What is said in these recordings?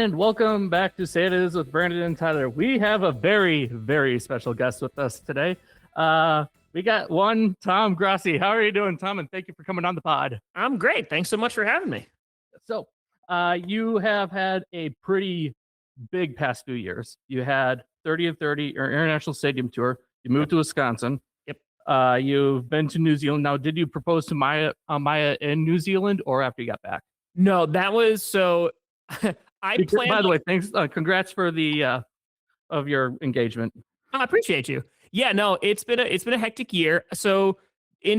And welcome back to Say It Is with Brandon and Tyler. We have a very, very special guest with us today. We got one Tom Grossi. How are you doing, Tom? And thank you for coming on the pod. I'm great. Thanks so much for having me. So, you have had a pretty big past few years. You had 30 and 30, your international stadium tour. You moved to Wisconsin. Yep. You've been to New Zealand. Now, did you propose to Maya in New Zealand or after you got back? No, that was so. By the way, thanks. Congrats for the of your engagement. I appreciate you. Yeah, no, it's been a hectic year. So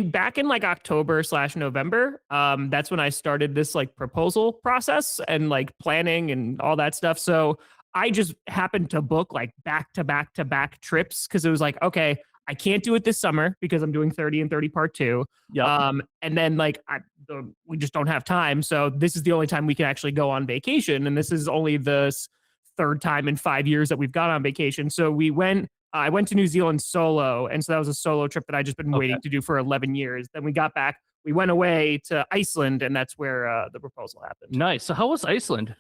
back in like October/November, that's when I started this like proposal process and like planning and all that stuff. So I just happened to book like back to back trips because it was like, okay, I can't do it this summer because I'm doing 30 and 30 part 2. Yeah. And then like we just don't have time. So this is the only time we can actually go on vacation. And this is only the third time in 5 years that we've gone on vacation. So I went to New Zealand solo. And so that was a solo trip that I just been waiting to do for 11 years. Then we got back, we went away to Iceland, and that's where the proposal happened. Nice. So how was Iceland?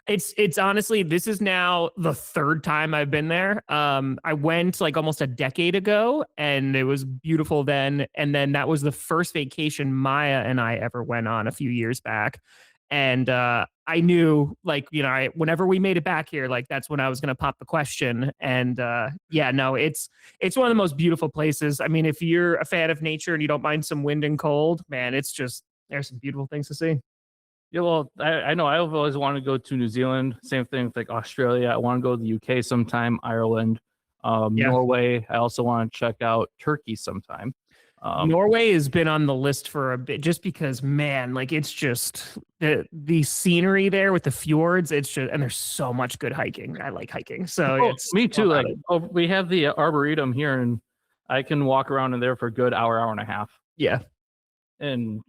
It's honestly, this is now the third time I've been there. I went like almost a decade ago and it was beautiful then. And then that was the first vacation Maya and I ever went on a few years back. And I knew like, whenever we made it back here, like that's when I was going to pop the question. And it's one of the most beautiful places. I mean, if you're a fan of nature and you don't mind some wind and cold, man, there's some beautiful things to see. Yeah, well, I know I've always wanted to go to New Zealand. Same thing with like Australia. I want to go to the UK sometime, Ireland, Norway. I also want to check out Turkey sometime. Norway has been on the list for a bit just because, man, like it's just the scenery there with the fjords. It's just, and there's so much good hiking. I like hiking. So me too. Like we have the Arboretum here and I can walk around in there for a good hour and a half. Yeah. And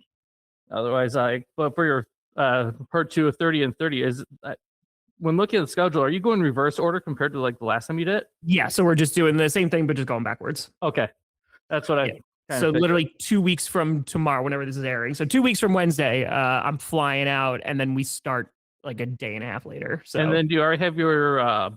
otherwise, but for your part 2 of 30 and 30 is when looking at the schedule, are you going reverse order compared to like the last time you did? Yeah, so we're just doing the same thing but just going backwards. Okay, that's what So literally 2 weeks from tomorrow, whenever this is airing, so 2 weeks from Wednesday, I'm flying out and then we start like a day and a half later. So and then do you already have your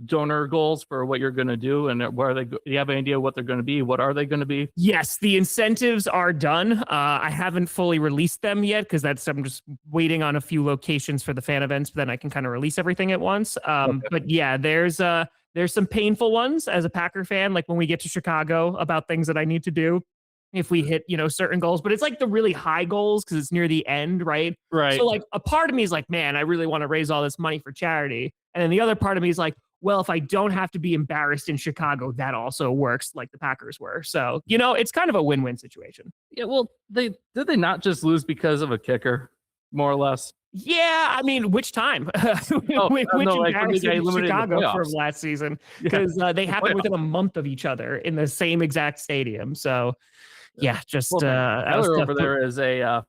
donor goals for what you're going to do, and where are they? Do you have an idea what they're going to be? What are they going to be? Yes, the incentives are done. I haven't fully released them yet because I'm just waiting on a few locations for the fan events, but then I can kind of release everything at once. But yeah, there's some painful ones as a Packer fan, like when we get to Chicago about things that I need to do if we hit, certain goals, but it's like the really high goals because it's near the end, right? Right. So like a part of me is like, man, I really want to raise all this money for charity. And then the other part of me is like, well, if I don't have to be embarrassed in Chicago, that also works like the Packers were. So, it's kind of a win-win situation. Yeah, well, did they not just lose because of a kicker, more or less? Yeah, I mean, which time? Which embarrassing Chicago from last season? Because they happened within a month of each other in the same exact stadium. So, yeah, just Tyler over there is a.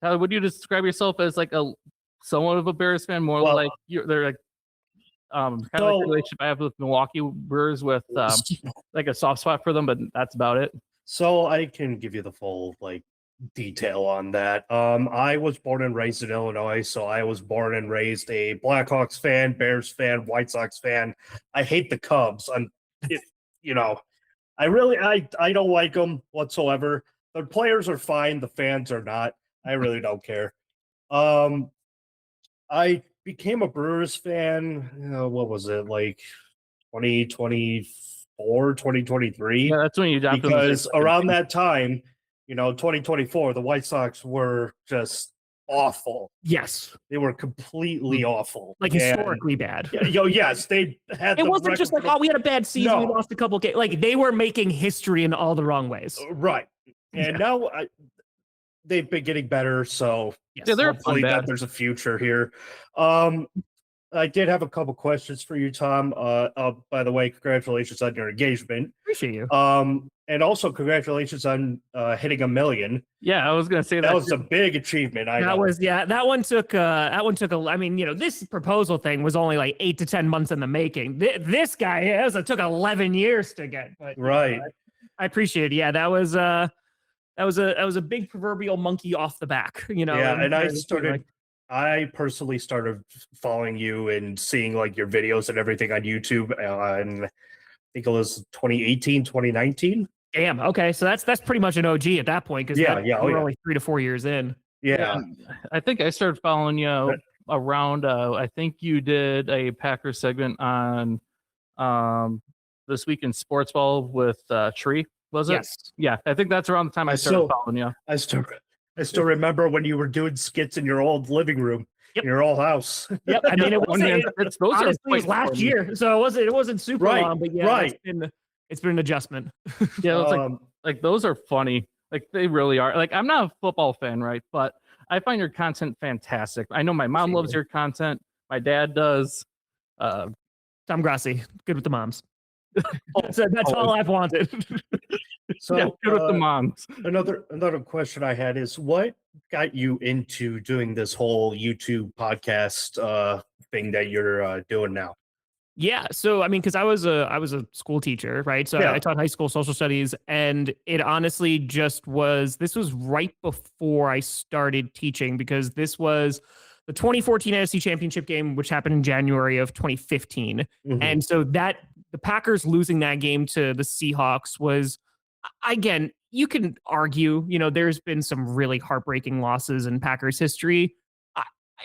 Tyler, would you describe yourself as like a somewhat of a Bears fan? More like they're like. Kind of like the relationship I have with Milwaukee Brewers with like a soft spot for them, but that's about it. So I can give you the full detail on that. I was born and raised in Illinois, so I was born and raised a Blackhawks fan, Bears fan, White Sox fan. I hate the Cubs. I don't like them whatsoever. The players are fine, the fans are not. I really don't care. I became a Brewers fan, what was it, like 2024, 2023? Yeah, that's when you adopted. Because around that time, 2024, the White Sox were just awful. Yes. They were completely awful. Like historically bad. Yes, they had it wasn't just like, we had a bad season, we lost a couple games. Like they were making history in all the wrong ways. Right. And now they've been getting better, so hopefully that there's a future here. I did have a couple questions for you, Tom. By the way, congratulations on your engagement. Appreciate you. And also congratulations on hitting 1 million. Yeah, I was gonna say that was a big achievement. That one took I mean, this proposal thing was only like 8 to 10 months in the making. This guy it took 11 years to get. But, right. I appreciate it. Yeah, that was a big proverbial monkey off the back, Yeah, and I personally started following you and seeing like your videos and everything on YouTube on, I think it was 2018, 2019. Damn. Okay, so that's pretty much an OG at that point, because we're only 3 to 4 years in. Yeah. I think I started following you around. I think you did a Packers segment on This Week in Sports Ball with Tree. Was it? Yes. Yeah, I think that's around the time I started following you. I still remember when you were doing skits in your old living room, in your old house. Yep. I mean, it was last year, so it wasn't super long, but yeah, it's been an adjustment. Yeah, it's like those are funny. Like they really are. Like I'm not a football fan, right? But I find your content fantastic. I know my mom loves your content. My dad does. Tom Grossi, good with the moms. That's all I've wanted. So yeah, good with the moms. Another question I had is, what got you into doing this whole YouTube podcast thing that you're doing now? Yeah, so I mean, because I was a school teacher, right? So I taught high school social studies, and it honestly just was. This was right before I started teaching, because this was the 2014 NFC Championship game, which happened in January of 2015, and so the Packers losing that game to the Seahawks was, again, you can argue, there's been some really heartbreaking losses in Packers history.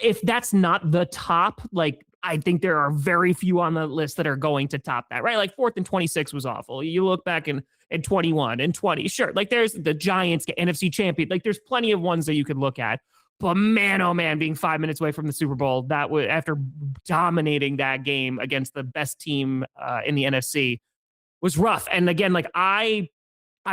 If that's not the top, like, I think there are very few on the list that are going to top that, right? Like 4th and 26 was awful. You look back in 21 and 20, sure. Like there's the Giants NFC champion. Like there's plenty of ones that you could look at. But man, oh man, being 5 minutes away from the Super Bowl, that was after dominating that game against the best team in the NFC, was rough. And again, like I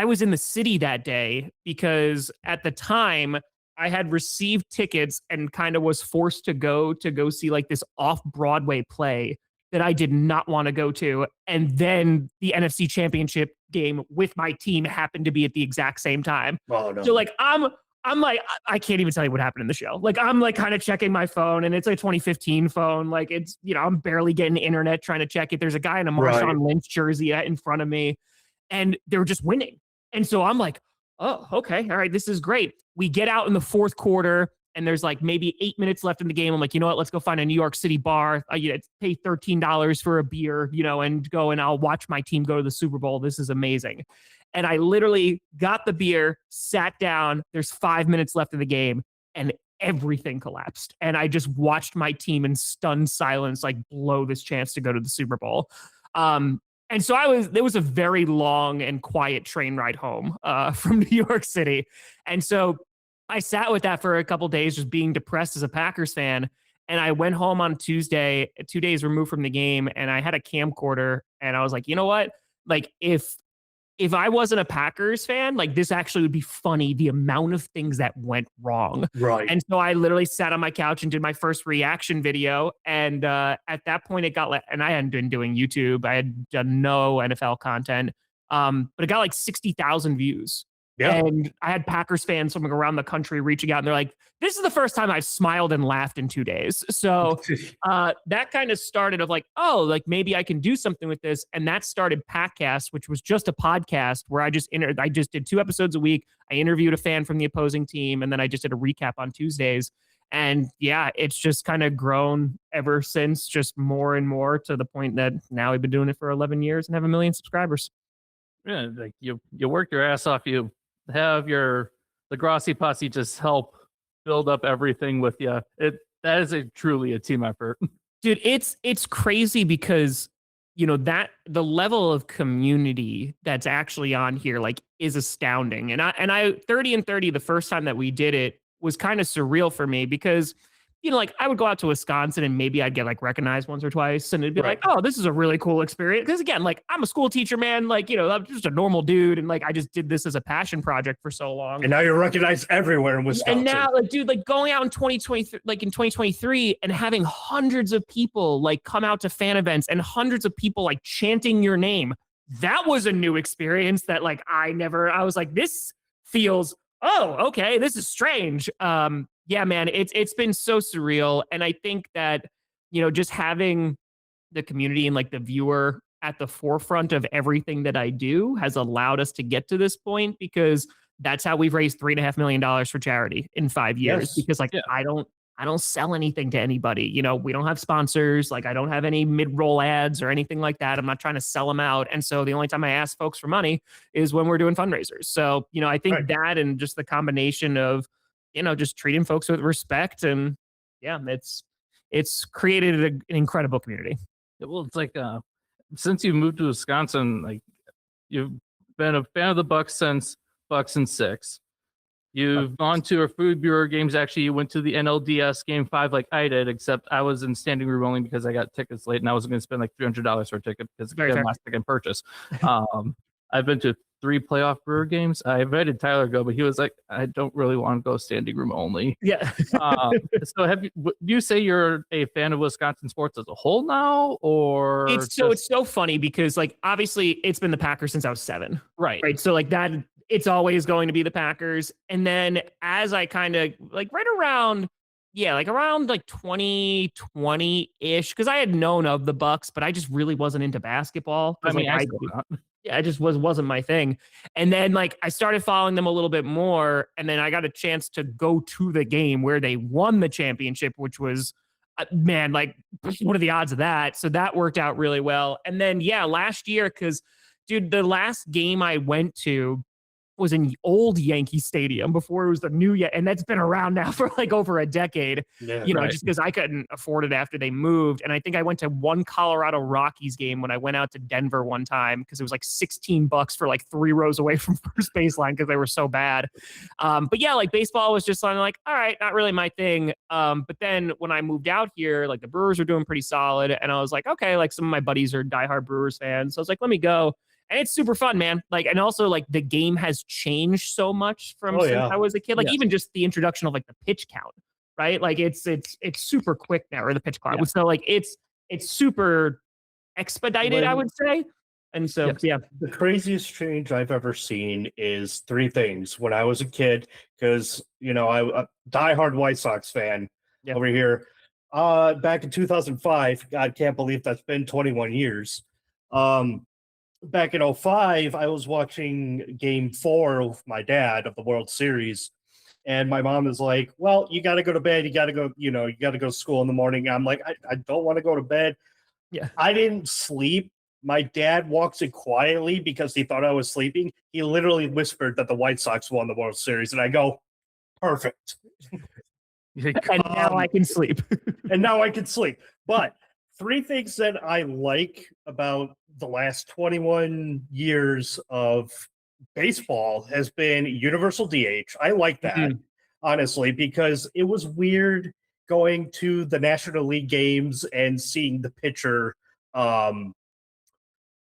was in the city that day because at the time I had received tickets and kind of was forced to go see like this off-Broadway play that I did not want to go to. And then the NFC Championship game with my team happened to be at the exact same time. Oh, no. So like I'm like, I can't even tell you what happened in the show. Like I'm like kind of checking my phone, and it's a 2015 phone. Like it's, I'm barely getting the internet trying to check it. There's a guy in a Marshawn Lynch jersey in front of me, and they were just winning. And so I'm like, oh, okay. All right. This is great. We get out in the fourth quarter and there's like maybe 8 minutes left in the game. I'm like, you know what? Let's go find a New York City bar. Pay $13 for a beer, and go, and I'll watch my team go to the Super Bowl. This is amazing. And I literally got the beer, sat down. There's 5 minutes left in the game, and everything collapsed. And I just watched my team in stunned silence, like blow this chance to go to the Super Bowl. And so there was a very long and quiet train ride home from New York City. And so I sat with that for a couple of days, just being depressed as a Packers fan. And I went home on Tuesday, 2 days removed from the game, and I had a camcorder, and I was like, you know what? Like if I wasn't a Packers fan, like this actually would be funny, the amount of things that went wrong. Right. And so I literally sat on my couch and did my first reaction video. And at that point it got and I hadn't been doing YouTube. I had done no NFL content. But it got like 60,000 views. Yeah. And I had Packers fans from around the country reaching out, and they're like, this is the first time I've smiled and laughed in 2 days. So that kind of started of like, oh, like maybe I can do something with this. And that started Packcast, which was just a podcast where I just did 2 episodes a week. I interviewed a fan from the opposing team, and then I just did a recap on Tuesdays. And yeah, it's just kind of grown ever since, just more and more, to the point that now we've been doing it for 11 years and have 1 million subscribers. Yeah, like you work your ass off. You have the Grossi posse just help build up everything with you. That is truly a team effort. Dude, it's crazy because that the level of community that's actually on here like is astounding. And I 30 and 30, the first time that we did it, was kind of surreal for me because like I would go out to Wisconsin and maybe I'd get like recognized once or twice, and it'd be like, oh, this is a really cool experience. Because again, like I'm a school teacher, man, like, I'm just a normal dude. And like, I just did this as a passion project for so long. And now you're recognized everywhere in Wisconsin. And now like, dude, like going out in 2023 and having hundreds of people like come out to fan events and hundreds of people like chanting your name. That was a new experience that like, I was like, this feels, oh, okay, this is strange. Yeah, man, it's been so surreal. And I think that, just having the community and like the viewer at the forefront of everything that I do has allowed us to get to this point, because that's how we've raised $3.5 million for charity in 5 years. Yes. Because like, I don't sell anything to anybody. You know, we don't have sponsors. Like, I don't have any mid-roll ads or anything like that. I'm not trying to sell them out. And so the only time I ask folks for money is when we're doing fundraisers. So, you know, I think that and just the combination of, you know, just treating folks with respect, and yeah, it's created an incredible community. Well, it's like since you moved to Wisconsin, like you've been a fan of the Bucks since Bucks and 6. You've gone to our Food Bureau games. Actually, you went to the NLDS Game 5 like I did, except I was in standing room only because I got tickets late, and I wasn't going to spend like $300 for a ticket because it was last second purchase. I've been to 3 playoff Brewer games. I invited Tyler to go, but he was like, I don't really want to go standing room only. Yeah. So do you say you're a fan of Wisconsin sports as a whole now, or it's so funny because like obviously it's been the Packers since I was 7. Right. So like that, it's always going to be the Packers. And then as I kind of like around 2020-ish, because I had known of the Bucks, but I just really wasn't into basketball. I mean, it just wasn't my thing. And then like I started following them a little bit more, and then I got a chance to go to the game where they won the championship, which was man, like what are the odds of that? So that worked out really well. And then last year, because dude, the last game I went to was in the old Yankee Stadium before it was the new and that's been around now for like over a decade. Just because I couldn't afford it after they moved. And I think I went to one Colorado Rockies game when I went out to Denver one time because it was like $16 for like 3 rows away from first baseline because they were so bad. But yeah, like baseball was just like, all right, not really my thing. But then when I moved out here, like the Brewers were doing pretty solid, and I was like, okay, like some of my buddies are diehard Brewers fans, so I was like, let me go. And it's super fun, man. Like, and also like the game has changed so much from since I was a kid. Like even just the introduction of like the pitch count, right? Like it's super quick now, or the pitch clock. So like it's super expedited, I would say. And so the craziest change I've ever seen is 3 things. When I was a kid, because I'm a diehard White Sox fan over here. Back in 2005, God, can't believe that's been 21 years. Back in 2005, I was watching Game 4 with my dad of the World Series, and my mom is like, well, you got to go to bed. You got to go, you got to go to school in the morning. I'm like, I don't want to go to bed. Yeah. I didn't sleep. My dad walks in quietly because he thought I was sleeping. He literally whispered that the White Sox won the World Series, and I go, perfect. And now I can sleep. But 3 things that I like about the last 21 years of baseball has been universal DH. I like that, honestly, because it was weird going to the National League games and seeing the pitcher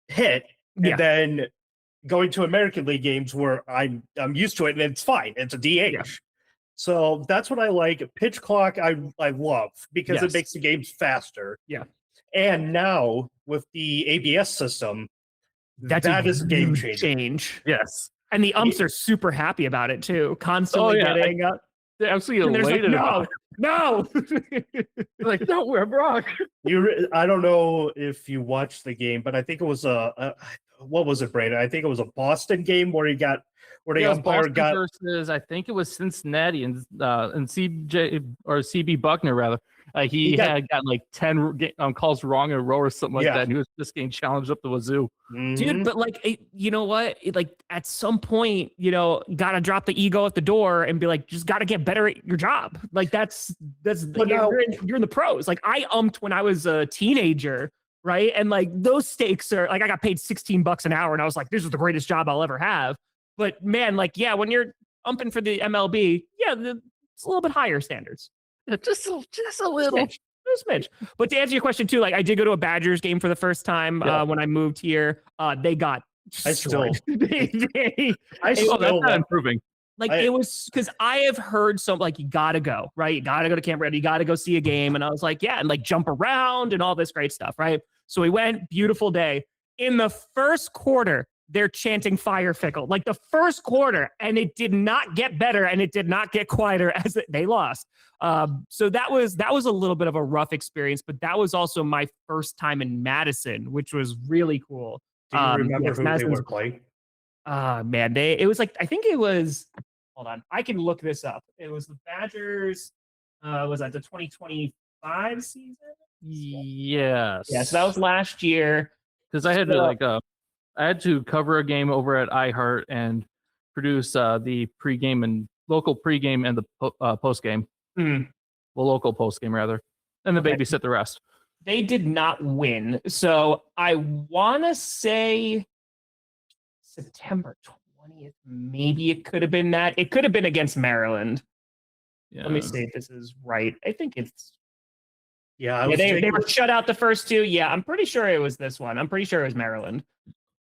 hit, and then going to American League games where I'm used to it and it's fine. It's a DH. Yeah. So that's what I like. Pitch clock, I love because it makes the games faster. Yeah. And now with the ABS system, that is a game changer. Yes. And the umps are super happy about it too. Constantly getting they're absolutely elated. Like, no. Like, no, we're wrong. I don't know if you watched the game, but I think it was what was it, Brandon? I think it was a Boston game where the umpire got versus I think it was Cincinnati and CJ or CB Buckner rather. He had got like 10 calls wrong in a row or something like that, and he was just getting challenged up the wazoo. Dude, but like, you know what? Like at some point, got to drop the ego at the door and be like, just got to get better at your job. Like that's you're in the pros. Like I umped when I was a teenager, right? And like those stakes are like, I got paid $16 an hour, and I was like, this is the greatest job I'll ever have. But man, like, when you're umping for the MLB, it's a little bit higher standards. Just a little. Just a smidge. But to answer your question too, like I did go to a Badgers game for the first time when I moved here. They got destroyed. That's not improving. Like it was because I have heard some like you gotta go, right? You gotta go to Camp Red, you gotta go see a game. And I was like, and like jump around and all this great stuff, right? So we went, beautiful day. In the first quarter, they're chanting Fire Fickle, like the first quarter, and it did not get better and it did not get quieter as they lost. So that was a little bit of a rough experience, but that was also my first time in Madison, which was really cool. Do you remember who they were playing? Man, it was like, I think it was, hold on, I can look this up. It was the Badgers. Was that the 2025 season? Yes. Yes, that was last year. Because I had to I had to cover a game over at iHeart and produce the pregame and local pregame and the postgame. Well, local postgame rather, and then babysit the rest. They did not win, so I want to say September 20th. Maybe it could have been that. It could have been against Maryland. Yeah. Let me see if this is right. I think it's. Yeah, they were shut out the first two. Yeah, I'm pretty sure it was this one. I'm pretty sure it was Maryland.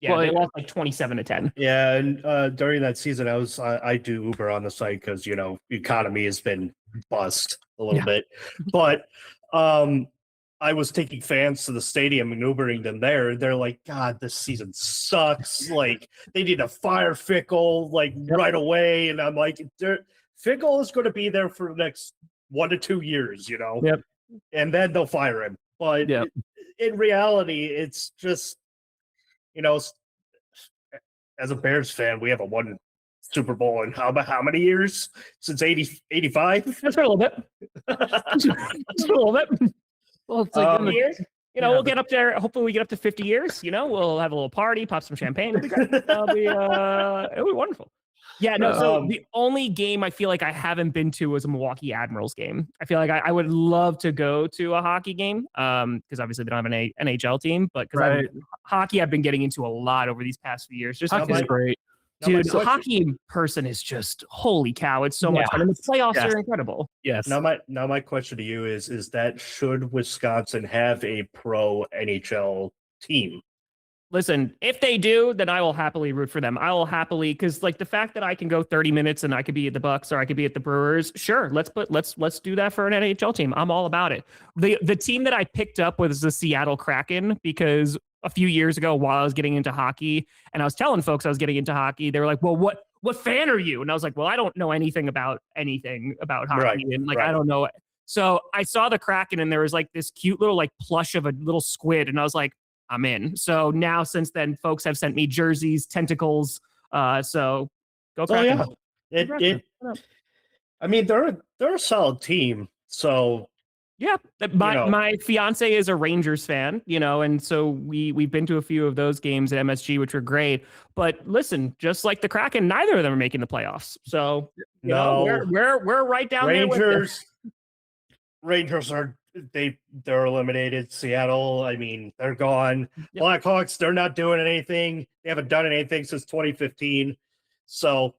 Yeah, well, they lost like 27-10. Yeah, and during that season, I do Uber on the site because economy has been bust a little bit, but I was taking fans to the stadium and Ubering them there. They're like, God, this season sucks. Like they need to fire Fickle right away, and I'm like, Fickle is going to be there for the next 1 to 2 years, Yep. And then they'll fire him. But in reality, it's just. As a Bears fan, we haven't won Super Bowl in how many years? Since 85? That's a little bit. That's a little bit. Well, it's like years. We'll get up there. Hopefully, we get up to 50 years. We'll have a little party, pop some champagne. It'll be wonderful. Yeah, no. So the only game I feel like I haven't been to was a Milwaukee Admirals game. I feel like I would love to go to a hockey game because obviously they don't have an NHL team, but because hockey I've been getting into a lot over these past few years. Just hockey's great. Dude, the hockey in person is just holy cow! It's so much fun, and the playoffs are incredible. Yes. Now my question to you is that should Wisconsin have a pro NHL team? Listen, if they do, then I will happily root for them. I will happily, because the fact that I can go 30 minutes and I could be at the Bucks or I could be at the Brewers, sure, let's do that for an NHL team. I'm all about it. The team that I picked up was the Seattle Kraken because a few years ago, while I was getting into hockey, and I was telling folks I was getting into hockey, they were like, "Well, what fan are you?" And I was like, "Well, I don't know anything about hockey, and I don't know." So I saw the Kraken, and there was this cute little plush of a little squid, and I was like, I'm in. So now, since then, folks have sent me jerseys, tentacles. So go Kraken. I mean, they're a solid team. So yeah, my fiance is a Rangers fan, and so we've been to a few of those games at MSG, which were great. But listen, just like the Kraken, neither of them are making the playoffs. So we're right down there. Rangers are. They're eliminated. Seattle, I mean, they're gone. Yep. Blackhawks, they're not doing anything. They haven't done anything since 2015. So,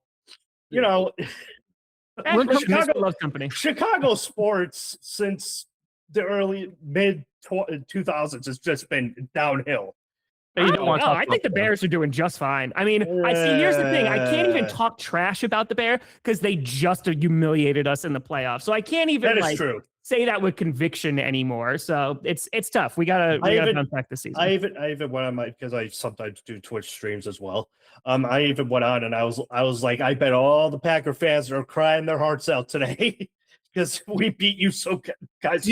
Chicago sports since the early mid 2000s has just been downhill. I think the Bears are doing just fine. I mean, here's the thing. I can't even talk trash about the Bears because they just humiliated us in the playoffs. So I can't even say that with conviction anymore. So it's tough. We gotta bounce back this season. I even went on because I sometimes do Twitch streams as well. I even went on and I was like, I bet all the Packer fans are crying their hearts out today. Because we beat you so bad.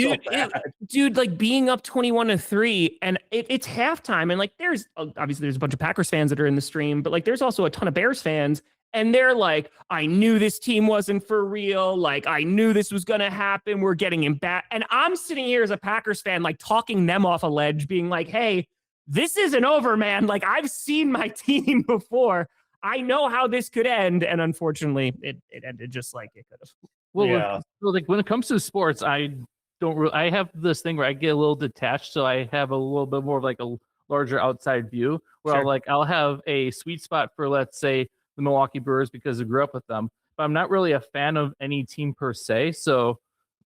Dude, being up 21-3 and it's halftime and there's obviously there's a bunch of Packers fans that are in the stream, but there's also a ton of Bears fans and they're like, I knew this team wasn't for real. I knew this was going to happen. We're getting him back. And I'm sitting here as a Packers fan, talking them off a ledge, being like, hey, this isn't over, man. I've seen my team before. I know how this could end. And unfortunately, it ended just like it could have. Well, when it comes to sports, I have this thing where I get a little detached, so I have a little bit more of a larger outside view where I'll have a sweet spot for, let's say, the Milwaukee Brewers because I grew up with them, but I'm not really a fan of any team per se. So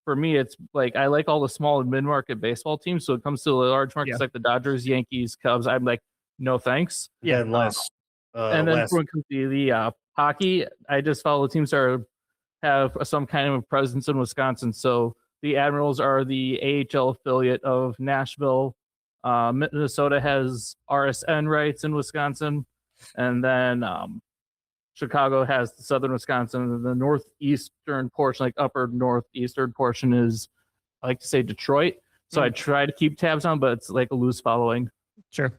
for me, it's I like all the small and mid-market baseball teams. So it comes to the large markets like the Dodgers, Yankees, Cubs. I'm like, no thanks. Yeah, and when it comes to the hockey, I just follow the teams that have some kind of a presence in Wisconsin. So the Admirals are the AHL affiliate of Nashville. Minnesota has RSN rights in Wisconsin. And then Chicago has the southern Wisconsin. And the northeastern portion, upper northeastern portion is, I like to say, Detroit. So I try to keep tabs on, but it's a loose following. Sure.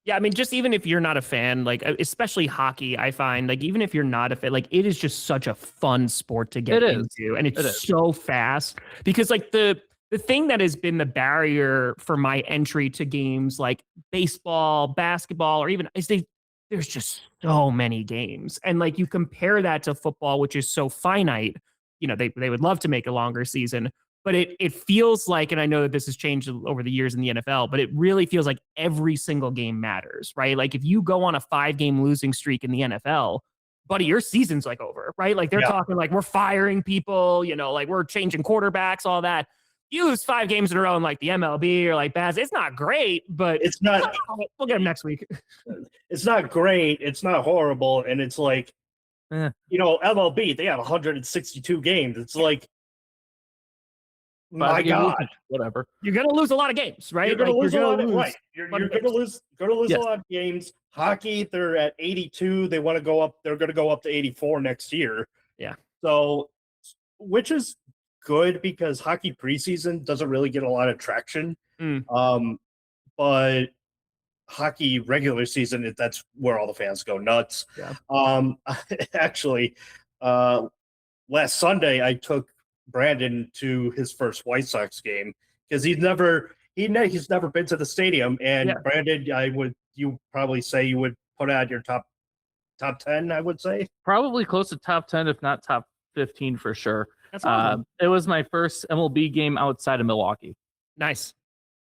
Yeah, I mean, just even if you're not a fan, like especially hockey, I find like even if you're not a fan, like it is just such a fun sport to get into, and it's so fast because like the thing that has been the barrier for my entry to games like baseball, basketball, or even there's just so many games, and like you compare that to football, which is so finite. You know, they would love to make a longer season, but it feels like, and I know that this has changed over the years in the NFL, but it really feels like every single game matters, right? Like if you go on a 5-game losing streak in the NFL, buddy, your season's like over, right? Like they're talking like we're firing people, you know, like we're changing quarterbacks, all that. You lose 5 games in a row in like the MLB or like Baz, it's not great, but it's not. We'll get them next week. It's not great. It's not horrible, and it's like, MLB, they have 162 games. It's like, my God, whatever. You're gonna lose a lot of games, right? You're gonna lose a lot of right. You're gonna lose a lot of games. Hockey, they're at 82. They want to go up. They're gonna go up to 84 next year. Yeah. So, which is good because hockey preseason doesn't really get a lot of traction. But hockey regular season, that's where all the fans go nuts. Yeah. Actually, last Sunday I took Brandon to his first White Sox game because he's never been to the stadium. And Brandon, you probably say you would put out your top 10, I would say. Probably close to top 10, if not top 15 for sure. That's awesome. It was my first MLB game outside of Milwaukee. Nice.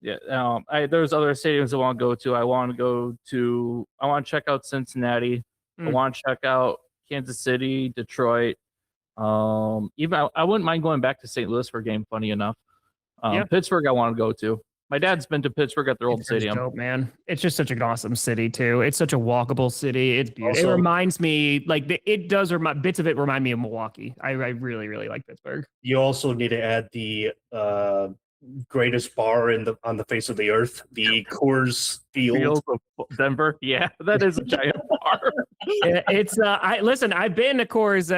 Yeah. There's other stadiums I want to go to. I want to check out Cincinnati. I want to check out Kansas City, Detroit. Even I wouldn't mind going back to St. Louis for a game, funny enough. Pittsburgh I want to go to. My dad's been to Pittsburgh at their old stadium. Dope, man. It's just such an awesome city too. It's such a walkable city. It's beautiful. It reminds me, like bits of it remind me of Milwaukee. I really, really like Pittsburgh. You also need to add the greatest bar on the face of the earth, the Coors Field of Denver. Yeah, that is a giant bar. It's I've been to Coors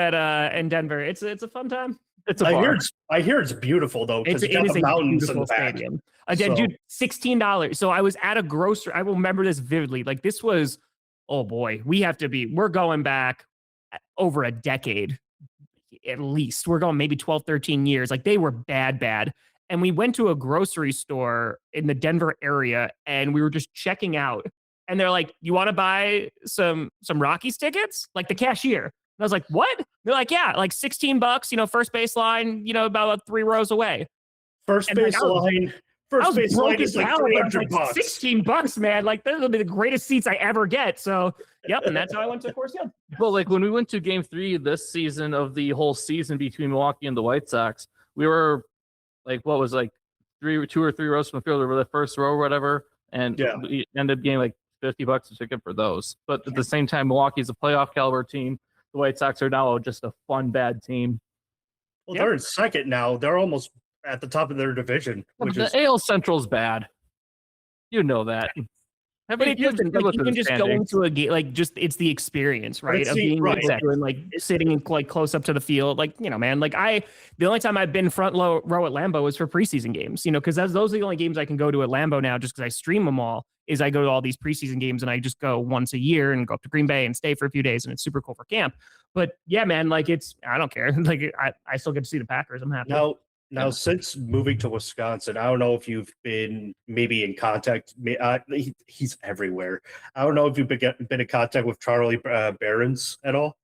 in Denver. It's a fun time. It's a bar. I hear it's beautiful though because it is a mountains in the back. Again, dude, $16. So I was at a grocery. I will remember this vividly. Like this was, oh boy, we're going back over a decade at least. We're going maybe 12, 13 years. Like they were bad. And we went to a grocery store in the Denver area and we were just checking out. And they're like, you want to buy some Rockies tickets? Like the cashier. And I was like, what? They're like, yeah, like $16, first baseline, about 3 rows away. First baseline. First baseline is like $300. $16, man. Like those will be the greatest seats I ever get. So, yep. And that's how I went to Coors Field. Well, like when we went to Game 3 this season of the whole season between Milwaukee and the White Sox, we were like, what was like 2 or 3 rows from the field, or the first row or whatever, and we ended up getting like $50 a ticket for those. But at the same time, Milwaukee's a playoff caliber team. The White Sox are now just a fun bad team. Well, they're in second now. They're almost at the top of their division. AL Central's bad. You know that. But you can just go into a game, like just it's the experience, right? Of being able to and like sitting in like close up to the field, like man. Like the only time I've been front row at Lambeau was for preseason games, because those are the only games I can go to at Lambeau now, just because I stream them all. Is I go to all these preseason games and I just go once a year and go up to Green Bay and stay for a few days, and it's super cool for camp. But yeah, man, like I don't care. Like I still get to see the Packers. I'm happy. Now, since moving to Wisconsin, I don't know if you've been maybe in contact. He's everywhere. I don't know if you've been in contact with Charlie Barons at all.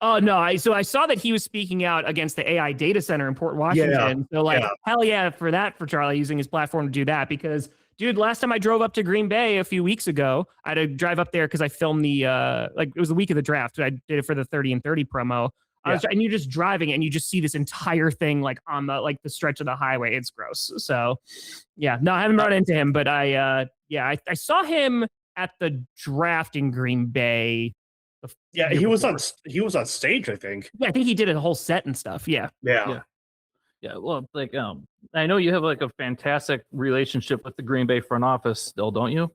Oh, no. I saw that he was speaking out against the AI data center in Port Washington. So hell yeah for Charlie using his platform to do that. Because, dude, last time I drove up to Green Bay a few weeks ago, I had to drive up there because I filmed it was the week of the draft. I did it for the 30 and 30 promo. And you're just driving and you just see this entire thing like on the stretch of the highway. It's gross. So yeah, no, I haven't run into him, but I saw him at the draft in Green Bay. Yeah, he was on stage, I think. Yeah, I think he did a whole set and stuff. Yeah. Well, like I know you have like a fantastic relationship with the Green Bay front office still, don't you?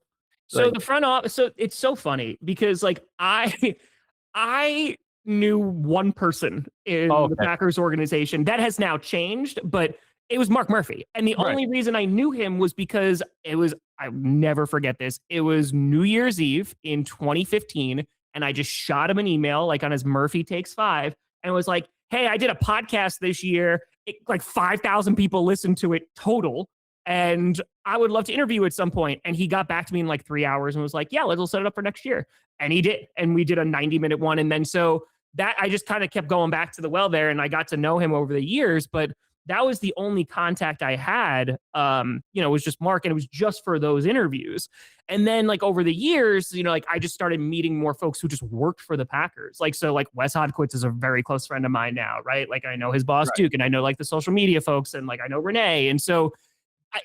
So the front office, so it's so funny because like I knew one person in the Packers organization. That has now changed, but It was Mark Murphy. And the only reason I knew him was because I'll never forget this. It was New Year's Eve in 2015. And I just shot him an email like on his Murphy Takes 5 and was like, hey, I did a podcast this year. Like 5,000 people listened to it total. And I would love to interview at some point. And he got back to me in like 3 hours and was like, yeah, let's set it up for next year. And he did. And we did a 90-minute one. And then so that I just kind of kept going back to the well there, and I got to know him over the years. But that was the only contact I had, was just Mark, and it was just for those interviews. And then like over the years, like I just started meeting more folks who just worked for the Packers. Like, so like Wes Hodquist is a very close friend of mine now, right? Like I know his boss Duke, and I know like the social media folks, and like I know Renee. And so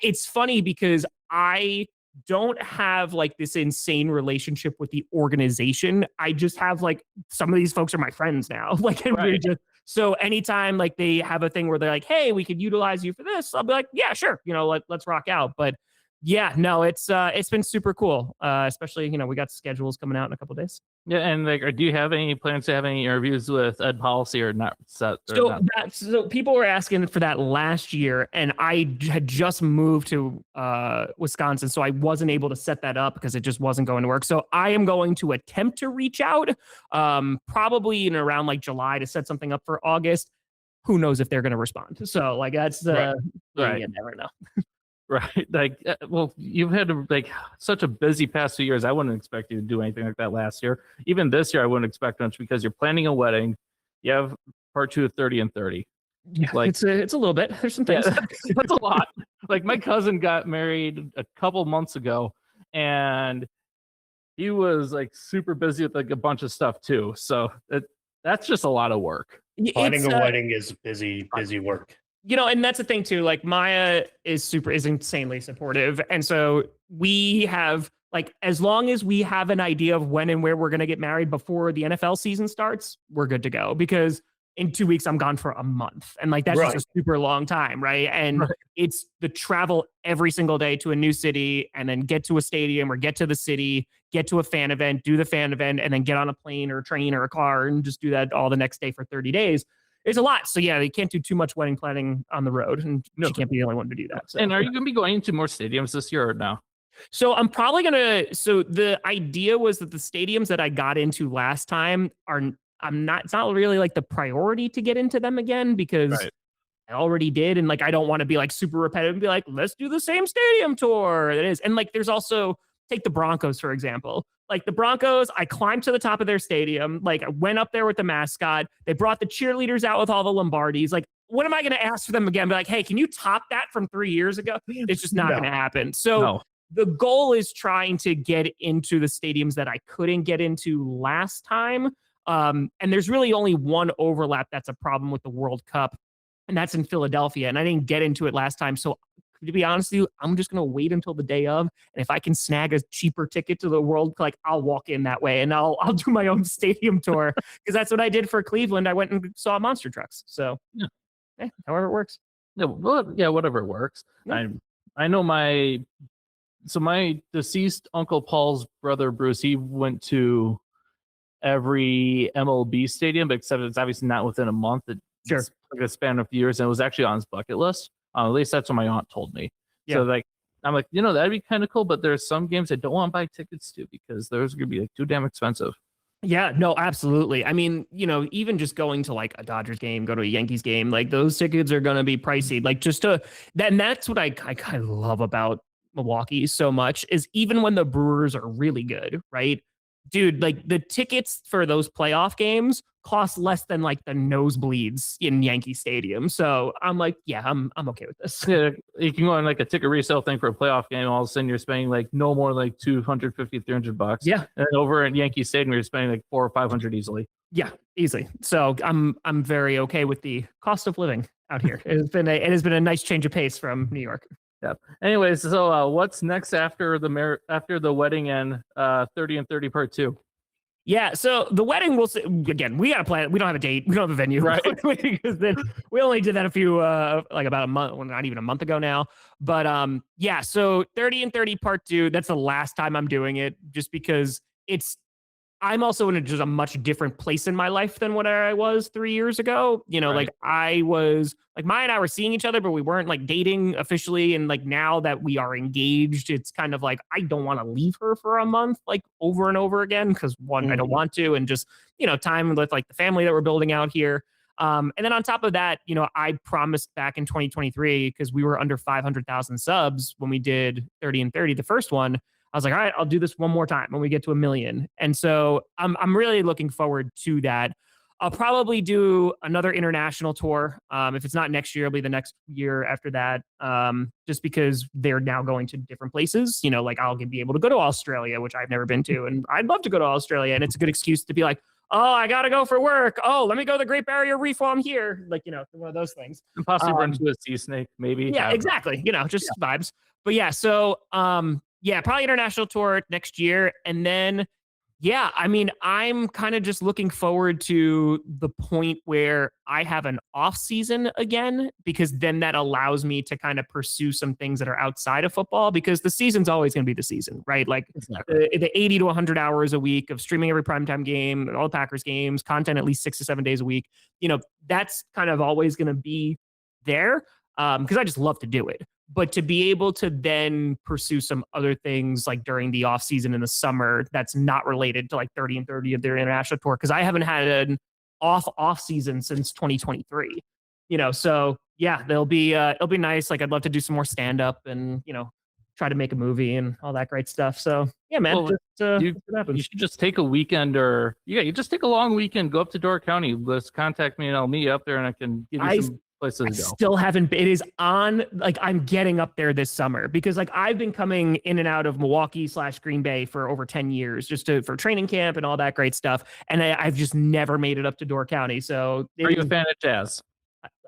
it's funny because I don't have like this insane relationship with the organization. I just have like some of these folks are my friends now. Like, so anytime like they have a thing where they're like, hey, we could utilize you for this, I'll be like, yeah, sure. Let's rock out. But yeah, no, it's been super cool. Especially, we got schedules coming out in a couple of days. Yeah, and like, do you have any plans to have any interviews with Ed Policy or not set? Or so people were asking for that last year, and I had just moved to Wisconsin, so I wasn't able to set that up because it just wasn't going to work. So I am going to attempt to reach out, probably in around like July to set something up for August. Who knows if they're going to respond? So like that's you never know. Right. Like, well, you've had like such a busy past 2 years. I wouldn't expect you to do anything like that last year. Even this year, I wouldn't expect much because you're planning a wedding. You have part 2 of 30 and 30. Yeah, like it's a little bit. There's some things. That's a lot. Like my cousin got married a couple months ago, and he was like super busy with like a bunch of stuff too. So that's just a lot of work. Planning a wedding is busy work. And that's the thing too, like Maya is insanely supportive. And so we have like, as long as we have an idea of when and where we're going to get married before the NFL season starts, we're good to go, because in 2 weeks, I'm gone for a month. And like, that's just a super long time. Right. And it's the travel every single day to a new city, and then get to a stadium or get to the city, get to a fan event, do the fan event, and then get on a plane or a train or a car and just do that all the next day for 30 days. It's a lot. So yeah, they can't do too much wedding planning on the road, and she can't be the only one to do that. So. And are you going to be going to more stadiums this year or no? So I'm probably going to, so the idea was that the stadiums that I got into last time it's not really like the priority to get into them again, because I already did. And like, I don't want to be like super repetitive and be like, let's do the same stadium tour. It is. And like, there's also, take the Broncos, for example. Like the Broncos, I climbed to the top of their stadium. Like I went up there with the mascot. They brought the cheerleaders out with all the Lombardis. Like, what am I going to ask for them again? Be like, hey, can you top that from 3 years ago? It's just not going to happen. So the goal is trying to get into the stadiums that I couldn't get into last time. And there's really only one overlap that's a problem with the World Cup, and that's in Philadelphia. And I didn't get into it last time. So to be honest with you, I'm just going to wait until the day of. And if I can snag a cheaper ticket to the World, like I'll walk in that way, and I'll do my own stadium tour, because that's what I did for Cleveland. I went and saw monster trucks. So however it works. Whatever works. Yeah. I know my deceased Uncle Paul's brother, Bruce, he went to every MLB stadium, but except it's obviously not within a month. It's like a span of years, and it was actually on his bucket list. At least that's what my aunt told me. Yeah. So like, I'm like, that'd be kind of cool, but there's some games I don't want to buy tickets to because those are going to be like too damn expensive. Yeah, no, absolutely. I mean, even just going to like a Dodgers game, go to a Yankees game, like those tickets are going to be pricey. Like that's what I kind of love about Milwaukee so much, is even when the Brewers are really good, right? Dude, like the tickets for those playoff games cost less than like the nosebleeds in Yankee Stadium. So I'm like, yeah, I'm okay with this. Yeah, you can go on like a ticket resale thing for a playoff game. All of a sudden you're spending like no more like $250, $300. Yeah. And over at Yankee Stadium, you're spending like $400 or $500 easily. Yeah, easily. So I'm very okay with the cost of living out here. It has been a nice change of pace from New York. Yeah. Anyways, so what's next after the wedding and 30 and 30 part 2? Yeah, so the wedding, we'll see. Again, we got to plan. We don't have a date. We don't have a venue. Right. Because then we only did that about a month, well, not even a month ago now. But so 30 and 30 part 2, that's the last time I'm doing it, just because I'm also in just a much different place in my life than what I was 3 years ago. You know, Right. like I was like Maya and I were seeing each other, but we weren't like dating officially. And like now that we are engaged, it's kind of like I don't want to leave her for a month, like over and over again, because one, I don't want to, and just, you know, time with like the family that we're building out here. And then on top of that, you know, I promised back in 2023, because we were under 500,000 subs when we did 30 and 30, the first one. I was like, all right, I'll do this one more time when we get to 1 million. And so I'm really looking forward to that. I'll probably do another international tour. If it's not next year, it'll be the next year after that. Just because they're now going to different places. You know, like I'll be able to go to Australia, which I've never been to, and I'd love to go to Australia. And it's a good excuse to be like, oh, I gotta go for work. Oh, let me go to the Great Barrier Reef while I'm here. Like, you know, one of those things. And possibly run into a sea snake, maybe. Yeah, exactly. You know, just vibes. But yeah, so yeah, probably international tour next year. And then, yeah, I mean, I'm kind of just looking forward to the point where I have an off season again, because then that allows me to kind of pursue some things that are outside of football, because the season's always going to be the season, right? Like the 80 to 100 hours a week of streaming every primetime game, all the Packers games, content at least 6 to 7 days a week. You know, that's kind of always going to be there, because I just love to do it. But to be able to then pursue some other things like during the off season in the summer, that's not related to like 30 and 30 of their international tour, because I haven't had an off season since 2023. You know, so yeah, it'll be nice. Like I'd love to do some more stand up and, you know, try to make a movie and all that great stuff. So yeah, man, well, you should just take a weekend, or you just take a long weekend, go up to Door County, just contact me and I'll meet you up there and I can give you some places to go. Still haven't been. It is on, like, I'm getting up there this summer, because like I've been coming in and out of Milwaukee/Green Bay for over 10 years just for training camp and all that great stuff. And I've just never made it up to Door County. So are you a fan of jazz?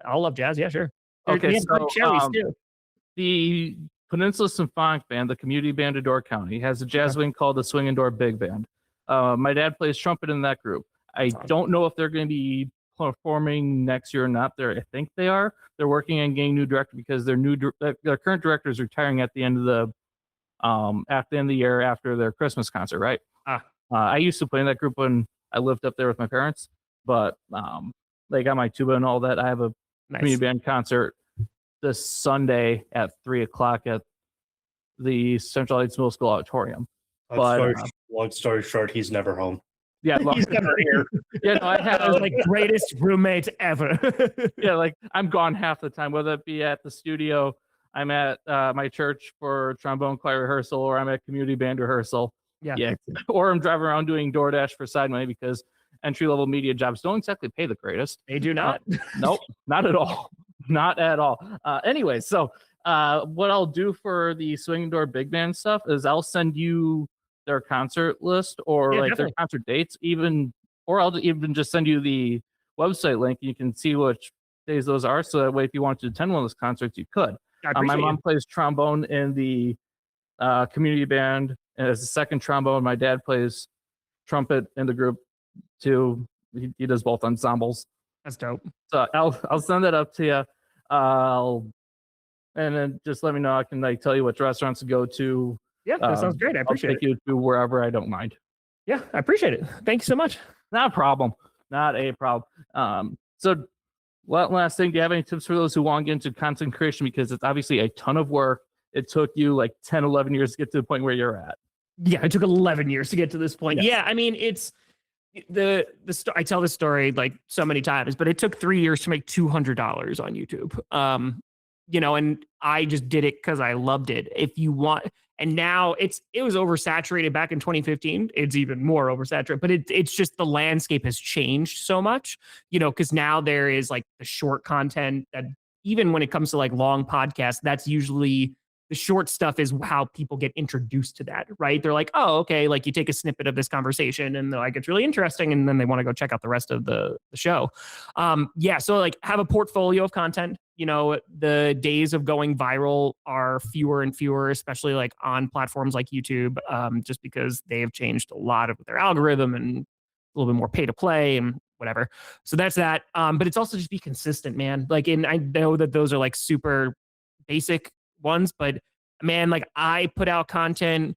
I love jazz. Yeah, sure. Okay, so cherries too. The Peninsula Symphonic Band, the community band of Door County, has a jazz wing called the Swing and Door Big Band. My dad plays trumpet in that group. I don't know if they're going to be performing next year or not. I think they are. They're working on getting new director, because their current director is retiring at the end of the year after their Christmas concert, right? I used to play in that group when I lived up there with my parents, but they got my tuba and all that. I have a community band concert this Sunday at 3:00 at the Central Heights Middle School auditorium. Long story short, he's never home. Yeah, he's never here. Yeah, no, I have like greatest roommate ever. Yeah, like I'm gone half the time, whether it be at the studio, I'm at my church for trombone choir rehearsal, or I'm at community band rehearsal. Yeah, or I'm driving around doing DoorDash for side money, because entry-level media jobs don't exactly pay the greatest. They do not. Nope, not at all. Not at all. Anyway, so what I'll do for the Swing Door Big Band stuff is I'll send you their concert list, or their concert dates, or I'll even just send you the website link. You can see which days those are, so that way if you want to attend one of those concerts, you could. My mom plays trombone in the community band as a second trombone. My dad plays trumpet in the group too. He does both ensembles. That's dope. So I'll send that up to you. And then just let me know. I can tell you which restaurants to go to. Yeah, that sounds great. I appreciate it. I'll take you to wherever. I don't mind. Yeah, I appreciate it. Thank you so much. Not a problem. Not a problem. So one last thing, do you have any tips for those who want to get into content creation? Because it's obviously a ton of work. It took you like 10, 11 years to get to the point where you're at. Yeah, it took 11 years to get to this point. Yeah, I mean, it's I tell this story like so many times, but it took 3 years to make $200 on YouTube. You know, and I just did it because I loved it. If you want, and now it was oversaturated back in 2015. It's even more oversaturated, but it's just the landscape has changed so much, you know, because now there is like the short content that even when it comes to like long podcasts, that's usually the short stuff is how people get introduced to that, right? They're like, oh, okay, like you take a snippet of this conversation and they're like, it's really interesting. And then they want to go check out the rest of the show. Yeah. So like have a portfolio of content. You know, the days of going viral are fewer and fewer, especially like on platforms like YouTube, just because they have changed a lot of their algorithm and a little bit more pay to play and whatever. So that's that. But it's also just be consistent, man. Like, and I know that those are like super basic ones, but man, like I put out content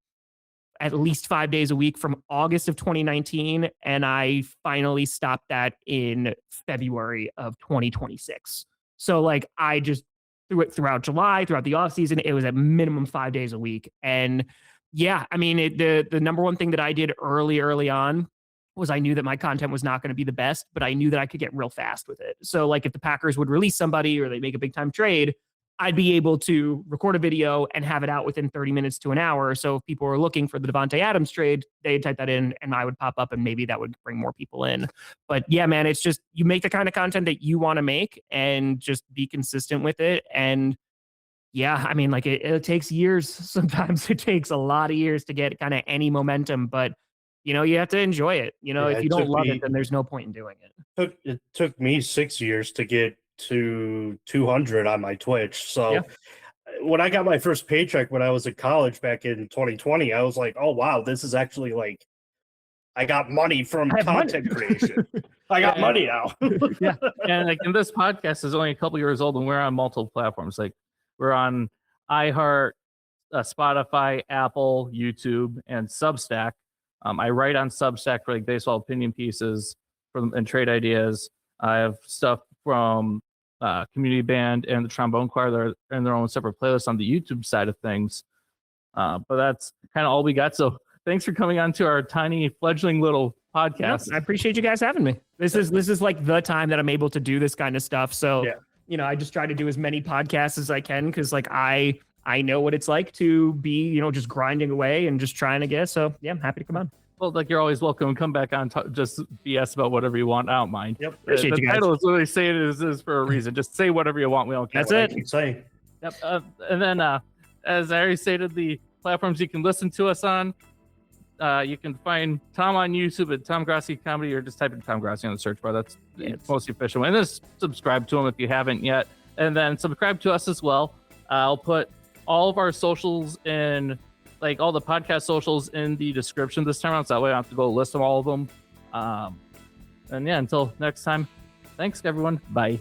at least 5 days a week from August of 2019. And I finally stopped that in February of 2026. So like I just threw it throughout July, throughout the off season. It was at minimum 5 days a week. And yeah, I mean, the number one thing that I did early on was I knew that my content was not going to be the best, but I knew that I could get real fast with it. So like if the Packers would release somebody or they make a big time trade, I'd be able to record a video and have it out within 30 minutes to an hour. So if people were looking for the Devontae Adams trade, they'd type that in and I would pop up and maybe that would bring more people in. But yeah, man, it's just you make the kind of content that you want to make and just be consistent with it. And yeah, I mean, like it takes years. Sometimes it takes a lot of years to get kind of any momentum, but you know, you have to enjoy it. You know, if you don't love it, then there's no point in doing it. It took me 6 years to get to 200 on my Twitch. So when I got my first paycheck when I was in college back in 2020, I was like, oh, wow, this is actually like, I got money from content creation. I got money now. Yeah. And like, and this podcast is only a couple years old and we're on multiple platforms. Like we're on iHeart, Spotify, Apple, YouTube, and Substack. I write on Substack for like baseball opinion pieces and trade ideas. I have stuff from Community Band and the Trombone Choir. They're in their own separate playlists on the YouTube side of things. But that's kind of all we got. So thanks for coming on to our tiny fledgling little podcast. I appreciate you guys having me. This is like the time that I'm able to do this kind of stuff. So, you know, I just try to do as many podcasts as I can because like I know what it's like to be, you know, just grinding away and just trying to get. So yeah, I'm happy to come on. Well, like you're always welcome. Come back on, just BS about whatever you want. I don't mind. Yep. The title is literally say it is for a reason. Just say whatever you want. We don't care. That's it. Say. Yep. And then, as I already stated, the platforms you can listen to us on. You can find Tom on YouTube at Tom Grossi Comedy, or just type in Tom Grossi on the search bar. That's the most efficient way. And just subscribe to him if you haven't yet. And then subscribe to us as well. I'll put all of our socials in, like all the podcast socials in the description this time around. So that way I don't have to go list them all of them. And yeah, until next time, thanks everyone. Bye.